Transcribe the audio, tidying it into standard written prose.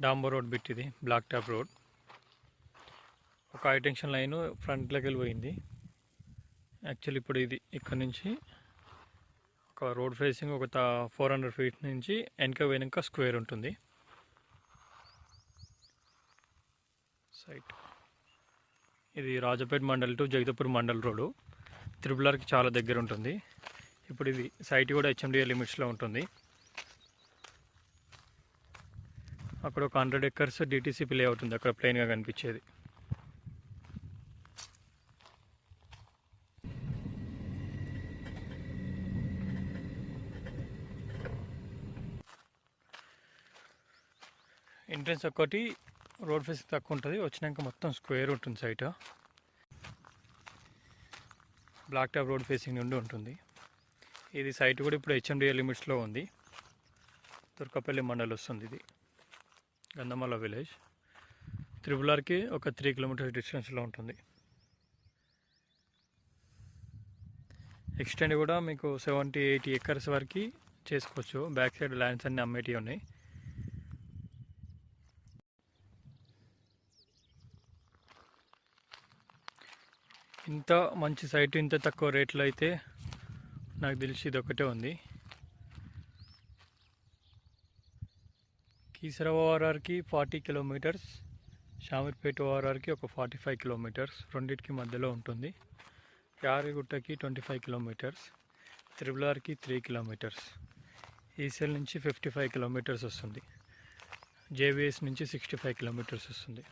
డాంబర్ road bit ఇది, black top road. ఒక high tension line ఫ్రంట్లోకి వెళ్ళిపోయింది. యాక్చువల్లీ ఇప్పుడు ఇది ఇక్కడ నుంచి ఒక రోడ్ ఫేసింగ్ ఒక 400 feet నుంచి వెనక స్క్వేర్ ఉంటుంది సైట్. ఇది రాజపేట మండల్ టు జగదపూర్ మండల్ రోడ్డు, త్రిబులర్కి చాలా దగ్గర ఉంటుంది. ఇప్పుడు ఇది సైట్ కూడా హెచ్ఎండిఏ లిమిట్స్లో ఉంటుంది. అక్కడ ఒక 100 acres డిటీసీపీ లేఅవుట్ ఉంది, అక్కడ ప్లెయిన్గా కనిపించేది. ఎంట్రన్స్ ఒక్కటి రోడ్ ఫేసింగ్ తక్కువ ఉంటుంది, వచ్చినాక మొత్తం స్క్వేర్ ఉంటుంది site. Block top road facing నుండి ఉంటుంది. ఇది సైట్ కూడా ఇప్పుడు హెచ్ఎండిఏ లిమిట్స్లో ఉంది. తుర్కపల్లి మండల్ వస్తుంది. ఇది గంధమల్ల విలేజ్, త్రిబులర్కి ఒక 3 kilometers డిస్టెన్స్లో ఉంటుంది. ఎక్స్టెండ్ కూడా మీకు 70-80 acres వరకు చేసుకోవచ్చు. బ్యాక్ సైడ్ ల్యాండ్స్ అన్నీ అమ్మేటివి ఉన్నాయి. ఇంత మంచి సైట్ ఇంత తక్కువ రేట్లో అయితే నాకు తెలిసి ఇది ఒకటే ఉంది. కీసర ఓఆర్ఆర్కి 40 kilometers, షామీర్పేట ఓఆర్ఆర్కి ఒక 45 kilometers, రెండింటికి మధ్యలో ఉంటుంది. యాదగిరిగుట్టకి 25 kilometers, త్రిబులర్కి 3 kilometers, ఈసెల్ నుంచి 55 kilometers వస్తుంది, జేబీఎస్ నుంచి 65 kilometers వస్తుంది.